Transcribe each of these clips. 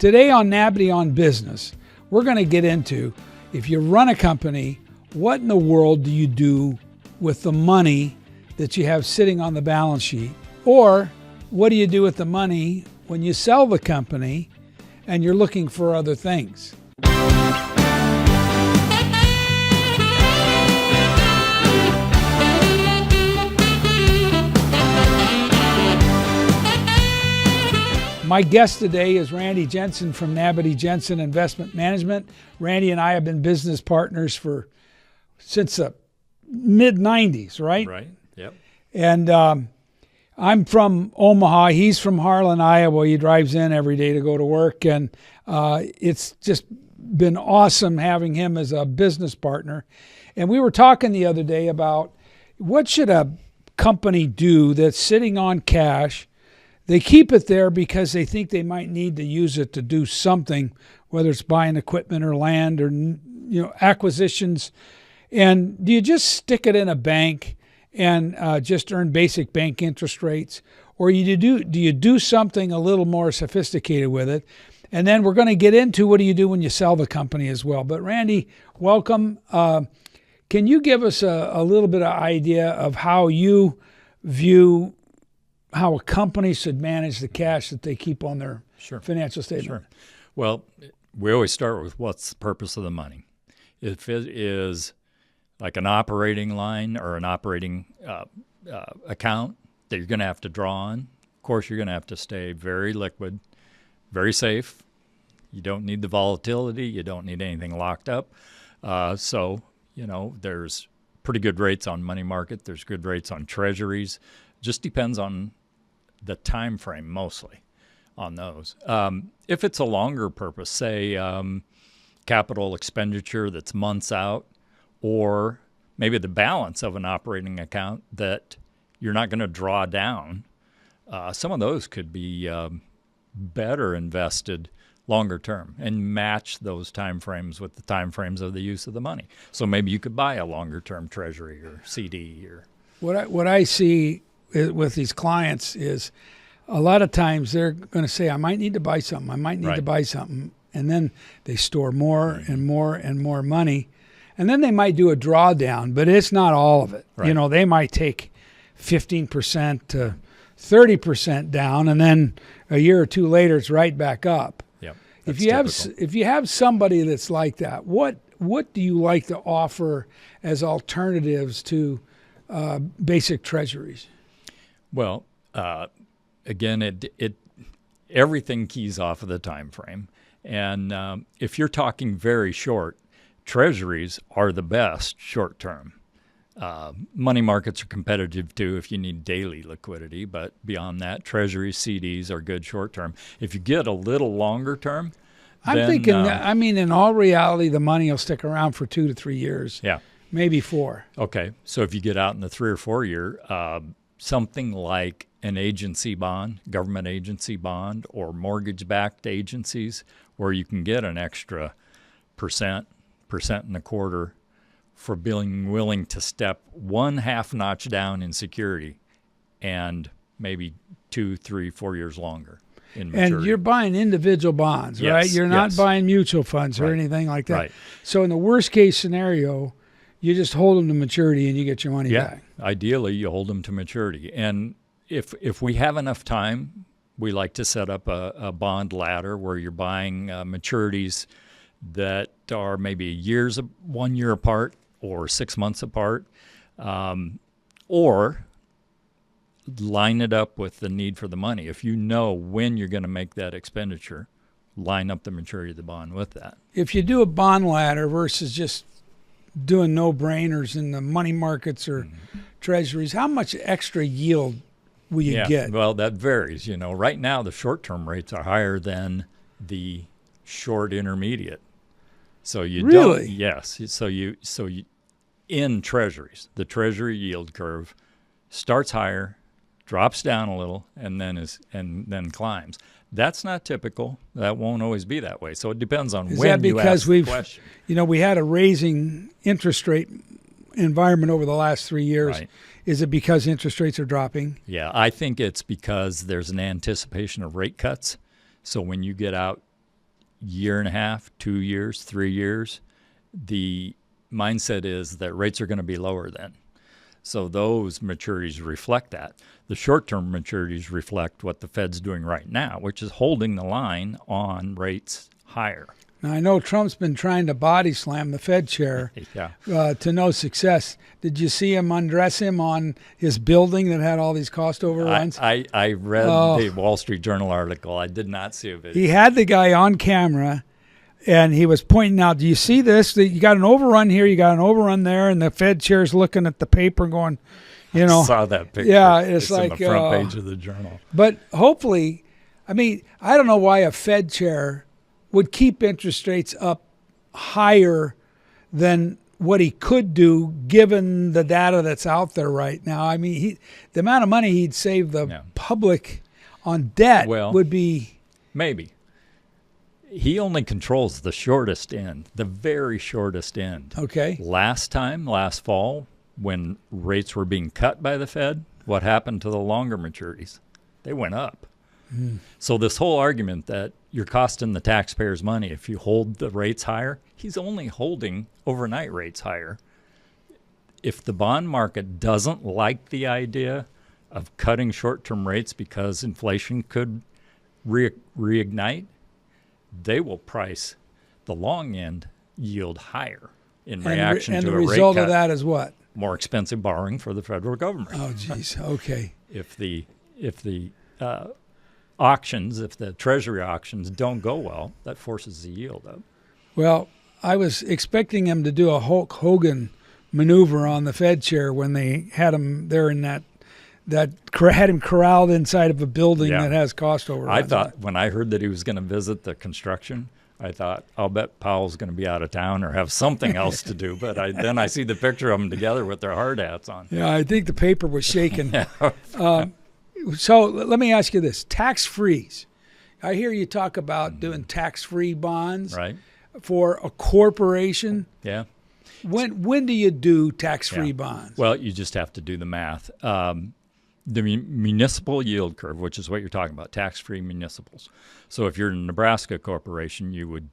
Today on Nabity on Business, we're going to get into, if you run a company, what in the world do you do with the money that you have sitting on the balance sheet? Or what do you do with the money when you sell the company and you're looking for other things? My guest today is Nabity-Jensen from Nabity-Jensen Investment Management. Randy and I have been business partners since the mid-90s, right? Right, yep. And I'm from Omaha. He's from Harlan, Iowa. He drives in every day to go to work. And it's just been awesome having him as a business partner. And we were talking the other day about what should a company do that's sitting on cash. They keep it there because they think they might need to use it to do something, whether it's buying equipment or land or acquisitions. And do you just stick it in a bank and just earn basic bank interest rates, or do you do something a little more sophisticated with it? And then we're going to get into what do you do when you sell the company as well. But Randy, welcome. Can you give us a little bit of idea of how you view how a company should manage the cash that they keep on their financial statement? Sure. Well, we always start with what's the purpose of the money. If it is like an operating line or an operating account that you're going to have to draw on, of course, you're going to have to stay very liquid, very safe. You don't need the volatility. You don't need anything locked up. So, there's pretty good rates on money market. There's good rates on treasuries. Just depends on the time frame mostly on those. If it's a longer purpose, say capital expenditure that's months out, or maybe the balance of an operating account that you're not going to draw down, some of those could be better invested longer term and match those time frames with the time frames of the use of the money. So maybe you could buy a longer term treasury or CD. Or what I see with these clients is a lot of times they're going to say, I might need to buy something. I might need to buy something. And then they store more and more and more money. And then they might do a drawdown, but it's not all of it. Right. They might take 15% to 30% down, and then a year or two later, it's right back up. Yep. If you have somebody that's like that, what do you like to offer as alternatives to basic treasuries? Well, again, everything keys off of the time frame. And if you're talking very short, treasuries are the best short term. Money markets are competitive too if you need daily liquidity, but beyond that, treasuries, CDs are good short term. If you get a little longer term, I'm thinking, in all reality, the money will stick around for 2 to 3 years. Yeah. Maybe 4. Okay. So if you get out in the 3 or 4 year, something like an agency bond, government agency bond, or mortgage-backed agencies where you can get an extra percent and a quarter for being willing to step 1 half notch down in security and maybe 2, 3, 4 years longer in maturity. And you're buying individual bonds, right? You're not buying mutual funds or anything like that. Right. So in the worst case scenario, you just hold them to maturity and you get your money back. Ideally, you hold them to maturity. And if we have enough time, we like to set up a bond ladder where you're buying maturities that are maybe 1 year apart or 6 months apart, or line it up with the need for the money. If you know when you're going to make that expenditure, line up the maturity of the bond with that. If you do a bond ladder versus just doing no-brainers in the money markets or treasuries, how much extra yield will you get? Well, that varies. Right now the short-term rates are higher than the short intermediate. So you really? Yes. So you in treasuries, the treasury yield curve starts higher, drops down a little, and then climbs. That's not typical. That won't always be that way. So it depends on when you ask the question. We had a raising interest rate environment over the last 3 years. Right. Is it because interest rates are dropping? Yeah, I think it's because there's an anticipation of rate cuts. So when you get out year and a half, 2 years, 3 years, the mindset is that rates are going to be lower then. So those maturities reflect that. The short-term maturities reflect what the Fed's doing right now, which is holding the line on rates higher. Now, I know Trump's been trying to body slam the Fed chair to no success. Did you see him undress him on his building that had all these cost overruns? I read the Wall Street Journal article. I did not see a video. He had the guy on camera, and he was pointing out, do you see this? You got an overrun here, you got an overrun there, and the Fed chair's looking at the paper going, you know. I saw that picture. Yeah, it's like on the front page of the Journal. But hopefully, I mean, I don't know why a Fed chair would keep interest rates up higher than what he could do given the data that's out there right now. I mean, the amount of money he'd save the public on debt would be... Maybe. He only controls the shortest end, the very shortest end. Okay. Last fall, when rates were being cut by the Fed, what happened to the longer maturities? They went up. So this whole argument that you're costing the taxpayers money if you hold the rates higher, he's only holding overnight rates higher. If the bond market doesn't like the idea of cutting short-term rates because inflation could reignite, they will price the long end yield higher in reaction to a rate cut. And the result of that is what? More expensive borrowing for the federal government. Oh, geez. Okay. If the auctions, if the Treasury auctions don't go well, that forces the yield up. Well, I was expecting him to do a Hulk Hogan maneuver on the Fed chair when they had him there in that had him corralled inside of a building that has cost overruns. I thought when I heard that he was going to visit the construction, I thought, I'll bet Powell's going to be out of town or have something else to do. But then I see the picture of them together with their hard hats on. Yeah, I think the paper was shaking. So let me ask you this. Tax freeze. I hear you talk about doing tax-free bonds for a corporation. Yeah. When do you do tax-free bonds? Well, you just have to do the math. The municipal yield curve, which is what you're talking about, tax-free municipals. So if you're a Nebraska corporation, you would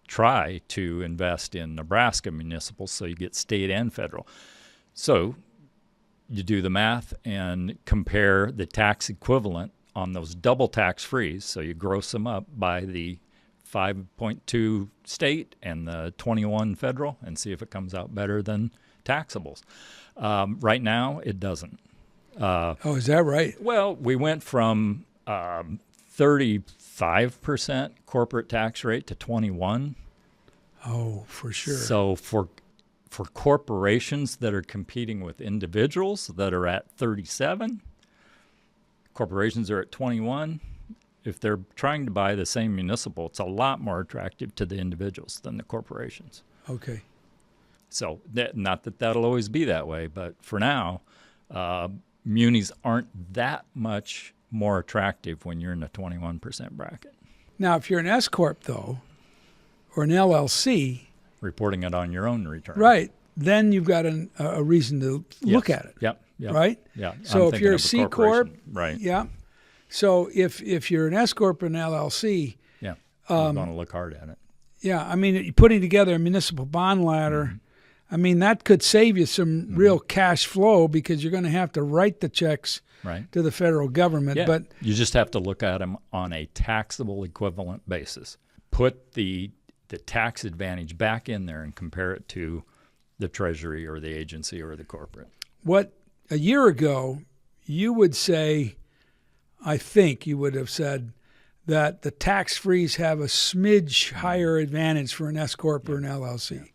try to invest in Nebraska municipals so you get state and federal. So you do the math and compare the tax equivalent on those double tax-frees. So you gross them up by the 5.2 state and the 21 federal and see if it comes out better than taxables. Right now, it doesn't. Is that right? Well, we went from 35% corporate tax rate to 21. Oh, for sure. So for corporations that are competing with individuals that are at 37, corporations are at 21. If they're trying to buy the same municipal, it's a lot more attractive to the individuals than the corporations. Okay. So not that that'll always be that way, but for now, munis aren't that much more attractive when you're in the 21% bracket. Now, if you're an S-corp, though, or an LLC, reporting it on your own return. Right. Then you've got a reason to look at it. Yep. Right? Yeah. So if you're a C-corp, right. Yeah. So if you're an S-corp or an LLC, you're going to look hard at it. Yeah. I mean, putting together a municipal bond ladder, I mean, that could save you some real cash flow because you're going to have to write the checks to the federal government. Yeah. But you just have to look at them on a taxable equivalent basis. Put the tax advantage back in there and compare it to the Treasury or the agency or the corporate. What a year ago you would say, I think you would have said that the tax frees have a smidge higher advantage for an S-corp or an LLC.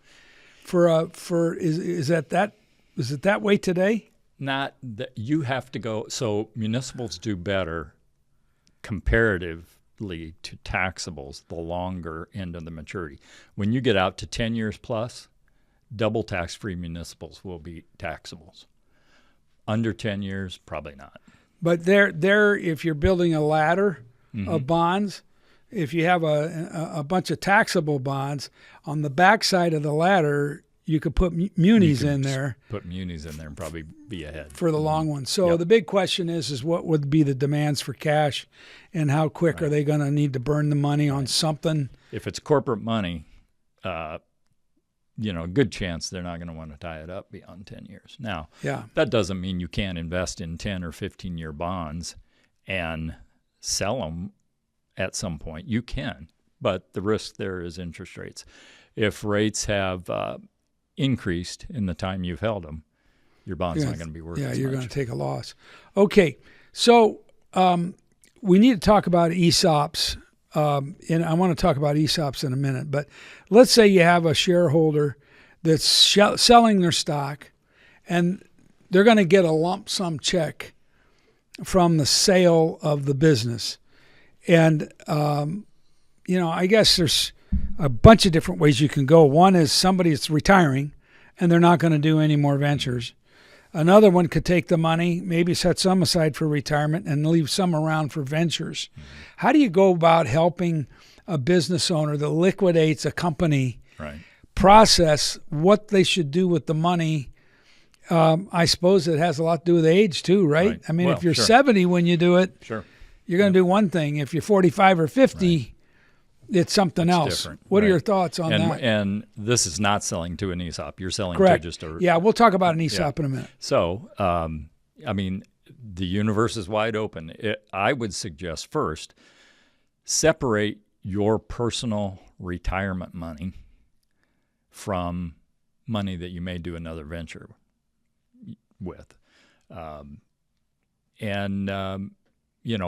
Is it that way today? Not that you have to go. So municipals do better comparatively to taxables the longer end of the maturity. When you get out to 10 years plus, double tax-free municipals will be taxables. Under 10 years, probably not. But there, if you're building a ladder of bonds, if you have a bunch of taxable bonds, on the backside of the ladder, you could put munis You could in there Put munis in there and probably be ahead. for the long one. So the big question is what would be the demands for cash, and how quick are they going to need to burn the money on something? If it's corporate money, good chance they're not going to want to tie it up beyond 10 years. Now, that doesn't mean you can't invest in 10 or 15-year bonds and sell them at some point. You can, but the risk there is interest rates. If rates have increased in the time you've held them, your bond's not going to be worth as much. Yeah, you're going to take a loss. Okay, so we need to talk about ESOPs, and I want to talk about ESOPs in a minute, but let's say you have a shareholder that's selling their stock, and they're going to get a lump sum check from the sale of the business. And, I guess there's a bunch of different ways you can go. One is somebody that's retiring and they're not going to do any more ventures. Another one could take the money, maybe set some aside for retirement and leave some around for ventures. How do you go about helping a business owner that liquidates a company process what they should do with the money? I suppose it has a lot to do with age too, right? I mean, if you're 70 when you do it, you're going to do one thing. If you're 45 or 50, it's something else. Different. What are your thoughts on that? And this is not selling to an ESOP. You're selling to just a... Yeah, we'll talk about an ESOP in a minute. So, the universe is wide open. I would suggest first, separate your personal retirement money from money that you may do another venture with.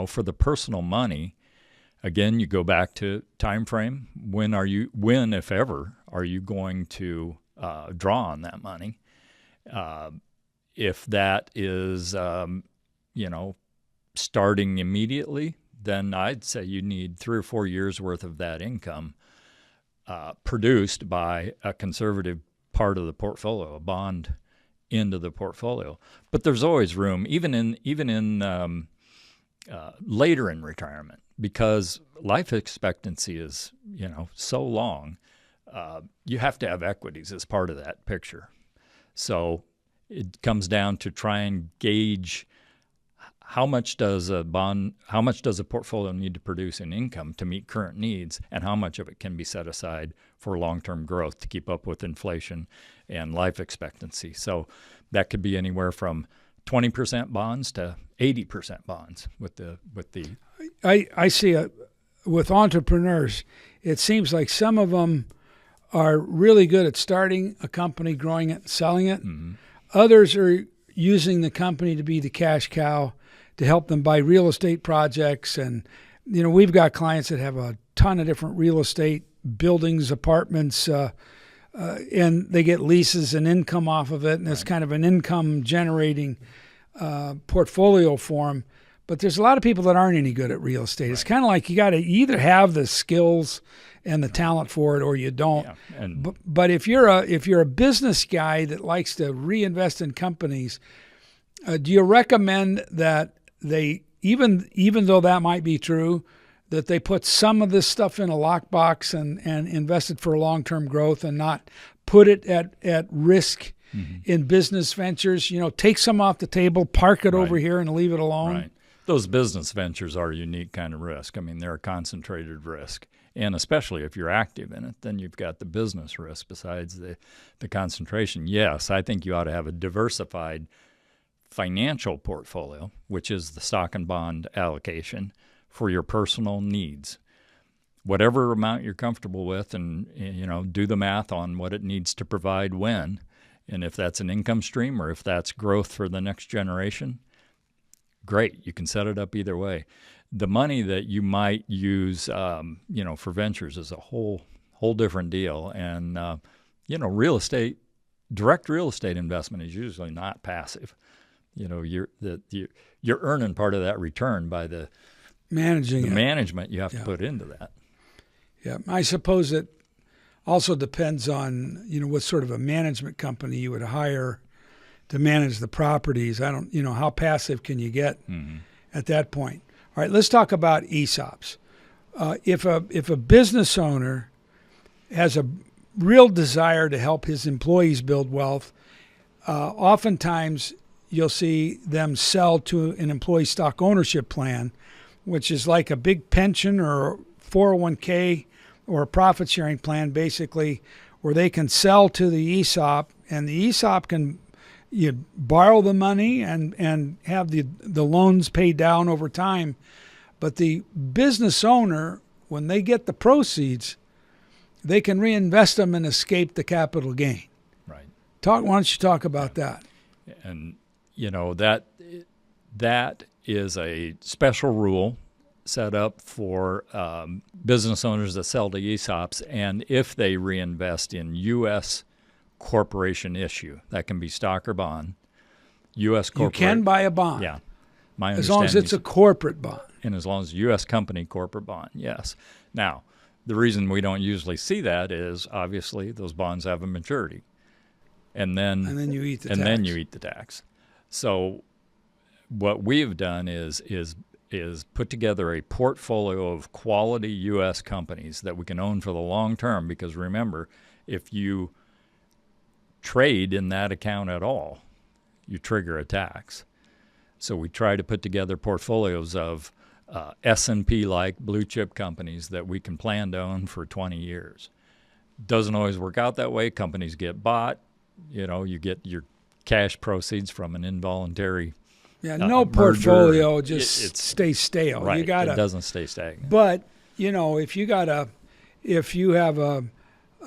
For the personal money, again, you go back to time frame. When, if ever, are you going to draw on that money? If that is, starting immediately, then I'd say you need 3 or 4 years worth of that income produced by a conservative part of the portfolio, a bond into the portfolio. But there's always room, even in later in retirement, because life expectancy is, so long. You have to have equities as part of that picture. So it comes down to try and gauge how much does a portfolio need to produce in income to meet current needs, and how much of it can be set aside for long-term growth to keep up with inflation and life expectancy. So that could be anywhere from 20% bonds to 80% bonds with the. I see with entrepreneurs, it seems like some of them are really good at starting a company, growing it, and selling it. Mm-hmm. Others are using the company to be the cash cow to help them buy real estate projects. And, we've got clients that have a ton of different real estate buildings, apartments, and they get leases and income off of it. And it's kind of an income generating portfolio form. But there's a lot of people that aren't any good at real estate. It's kind of like you got to either have the skills and the talent for it, or you don't. Yeah. But if you're a business guy that likes to reinvest in companies, do you recommend that they, even though that might be true, that they put some of this stuff in a lockbox and invest it for long-term growth, and not put it at risk in business ventures? Take some off the table, park it over here, and leave it alone. Right. Those business ventures are a unique kind of risk. I mean, they're a concentrated risk. And especially if you're active in it, then you've got the business risk besides the concentration. Yes, I think you ought to have a diversified financial portfolio, which is the stock and bond allocation for your personal needs. Whatever amount you're comfortable with, and do the math on what it needs to provide when, and if that's an income stream or if that's growth for the next generation. Great, you can set it up either way. The money that you might use, for ventures is a whole different deal. And real estate, direct real estate investment is usually not passive. You're earning part of that return by the management you have to put into that. Yeah, I suppose it also depends on what sort of a management company you would hire to manage the properties. I don't, how passive can you get at that point? All right, let's talk about ESOPs. If a business owner has a real desire to help his employees build wealth, oftentimes you'll see them sell to an employee stock ownership plan, which is like a big pension or 401k or a profit sharing plan, basically, where they can sell to the ESOP, and the ESOP can borrow the money and have the loans paid down over time. But the business owner, when they get the proceeds, they can reinvest them and escape the capital gain. Right. Why don't you talk about that? And that is a special rule set up for business owners that sell to ESOPs, and if they reinvest in U.S. corporation issue, that can be stock or bond. U.S. corporate. You can buy a bond. Yeah. My as long as it's a corporate bond. And as long as U.S. company corporate bond, yes. Now, the reason we don't usually see that is obviously those bonds have a maturity. And then you eat the tax. And then you eat the tax. So what we've done is put together a portfolio of quality U.S. companies that we can own for the long term, because remember, if you trade in that account at all, you trigger a tax. So we try to put together portfolios of S&P-like blue chip companies that we can plan to own for 20 years. Doesn't always work out that way. Companies get bought. You get your cash proceeds from an involuntary no portfolio just stays stale. Right. You gotta, it doesn't stay stagnant. But if you have a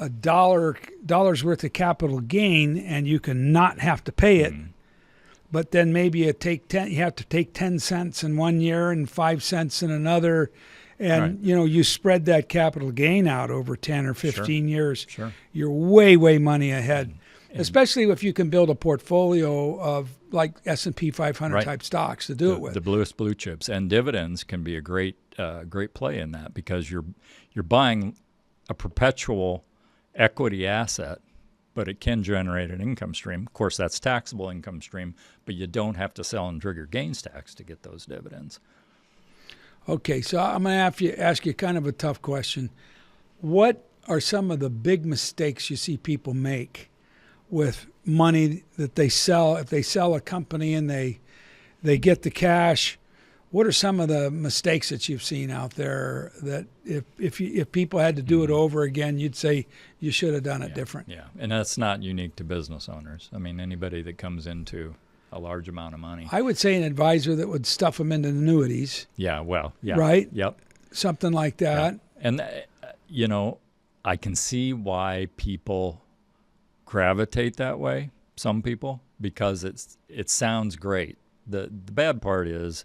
dollar's worth of capital gain and you can not have to pay it, but then maybe you have to take 10 cents in 1 year and 5 cents in another, and you spread that capital gain out over 10 or 15 years. Sure. You're way money ahead. Especially if you can build a portfolio of like S&P 500 type stocks to do it with. The bluest blue chips, and dividends can be a great play in that, because you're buying a perpetual equity asset, but it can generate an income stream. Of course, that's taxable income stream, but you don't have to sell and trigger gains tax to get those dividends. Okay, so I'm going to ask you kind of a tough question. What are some of the big mistakes you see people make with money that they sell? If they sell a company and they get the cash, what are some of the mistakes that you've seen out there that if people had to do it over again, you'd say you should have done it different? Yeah, and that's not unique to business owners. I mean, anybody that comes into a large amount of money. I would say an advisor that would stuff them into annuities. Yeah, Right? Yep. Something like that. Yeah. And, I can see why people gravitate that way, some people, because it sounds great. The bad part is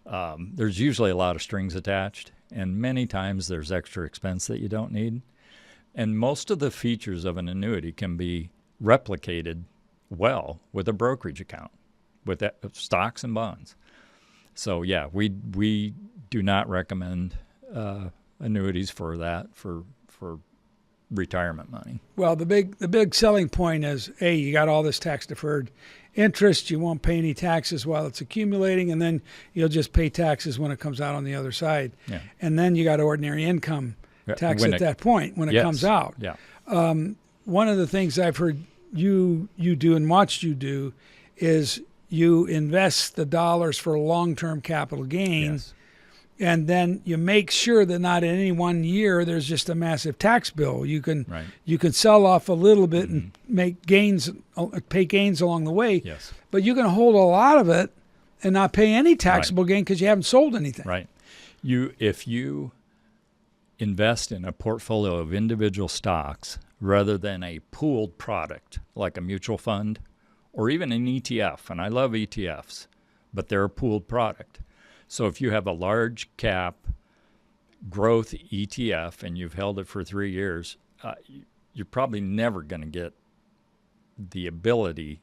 there's usually a lot of strings attached, and many times there's extra expense that you don't need. And most of the features of an annuity can be replicated well with a brokerage account, with stocks and bonds. So yeah, we do not recommend annuities for that, for retirement money. Well, the big selling point is, A, you got all this tax deferred interest. You won't pay any taxes while it's accumulating, and then you'll just pay taxes when it comes out on the other side. Yeah. And then you got ordinary income tax at that point when it comes out. Yeah. One of the things I've heard you do and watched you do is you invest the dollars for long-term capital gain. Yes. And then you make sure that not in any 1 year there's just a massive tax bill. You can sell off a little bit and make gains, pay gains along the way. Yes. But you can hold a lot of it and not pay any taxable gain because you haven't sold anything. Right. If you invest in a portfolio of individual stocks rather than a pooled product like a mutual fund or even an ETF, and I love ETFs, but they're a pooled product. So if you have a large cap growth ETF and you've held it for 3 years, you're probably never going to get the ability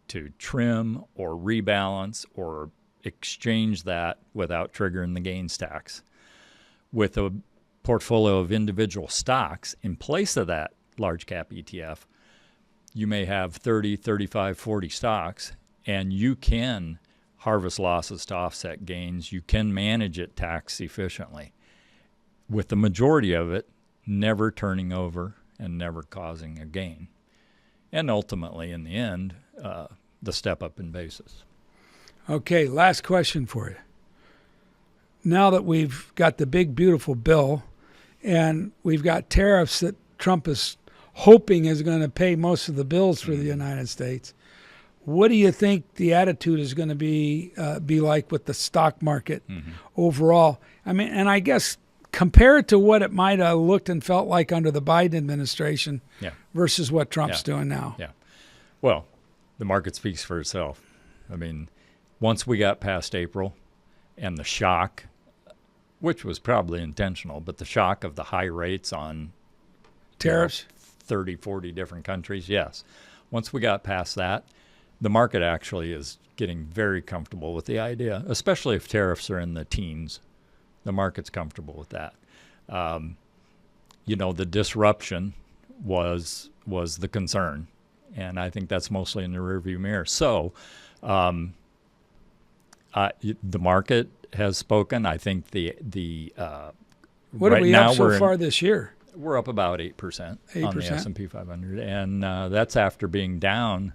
to trim or rebalance or exchange that without triggering the gains tax. With a portfolio of individual stocks in place of that large cap ETF, you may have 30, 35, 40 stocks, and you can harvest losses to offset gains. You can manage it tax efficiently, with the majority of it never turning over and never causing a gain. And ultimately, in the end, the step up in basis. Okay, last question for you. Now that we've got the big, beautiful bill and we've got tariffs that Trump is hoping is going to pay most of the bills for the United States, what do you think the attitude is going to be like with the stock market overall? I mean, and I guess compare it to what it might have looked and felt like under the Biden administration versus what Trump's doing now. Yeah. Well, the market speaks for itself. I mean, once we got past April and the shock, which was probably intentional, but the shock of the high rates on tariffs, 30, 40 different countries, yes. Once we got past that, the market actually is getting very comfortable with the idea, especially if tariffs are in the teens. The market's comfortable with that. The disruption was the concern, and I think that's mostly in the rearview mirror. So the market has spoken. I think what are we up so far this year? We're up about 8% on the S&P 500, and that's after being down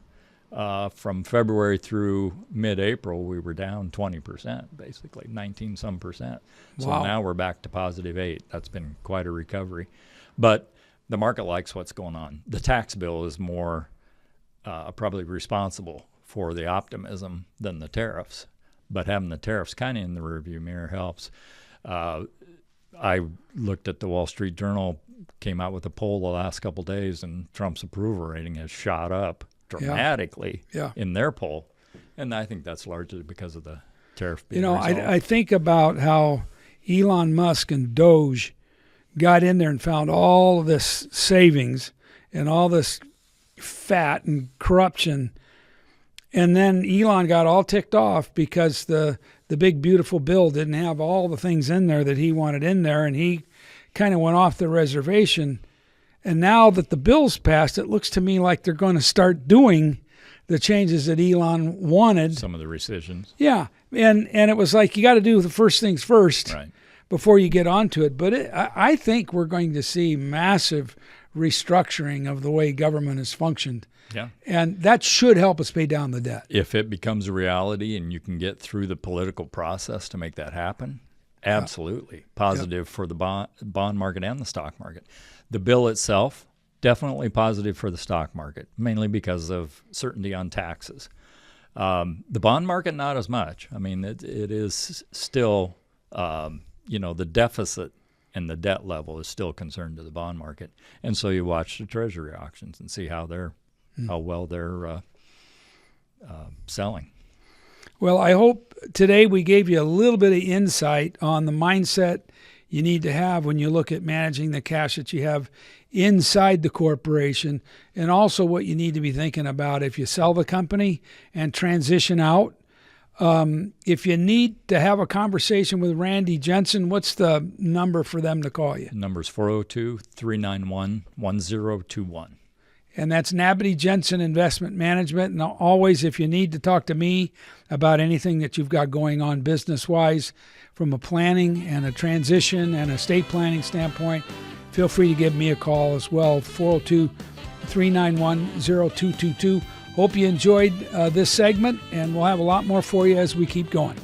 from February through mid-April. We were down 20%, basically 19-some%. So now we're back to positive 8. That's been quite a recovery, but the market likes what's going on. The tax bill is more probably responsible for the optimism than the tariffs, but having the tariffs kind of in the rearview mirror helps. I looked at the Wall Street Journal, came out with a poll the last couple of days, and Trump's approval rating has shot up dramatically in their poll. And I think that's largely because of the tariff being resolved. I think about how Elon Musk and Doge got in there and found all of this savings and all this fat and corruption. And then Elon got all ticked off because the big, beautiful bill didn't have all the things in there that he wanted in there, and he kind of went off the reservation. And now that the bill's passed, it looks to me like they're going to start doing the changes that Elon wanted. Some of the rescissions. Yeah, and it was like you got to do the first things first before you get onto it. But I think we're going to see massive restructuring of the way government has functioned. Yeah. And that should help us pay down the debt. If it becomes a reality and you can get through the political process to make that happen, absolutely. Positive for the bond market and the stock market. The bill itself, definitely positive for the stock market, mainly because of certainty on taxes. The bond market, not as much. I mean, it is still, the deficit and the debt level is still concerned to the bond market. And so you watch the Treasury auctions and see how well they're selling. Well, I hope today we gave you a little bit of insight on the mindset you need to have when you look at managing the cash that you have inside the corporation, and also what you need to be thinking about if you sell the company and transition out. If you need to have a conversation with Randy Jensen, what's the number for them to call you? The number's 402-391-1021. And that's Nabity-Jensen Investment Management. And always, if you need to talk to me about anything that you've got going on business-wise from a planning and a transition and estate planning standpoint, feel free to give me a call as well, 402-391-0222. Hope you enjoyed this segment, and we'll have a lot more for you as we keep going.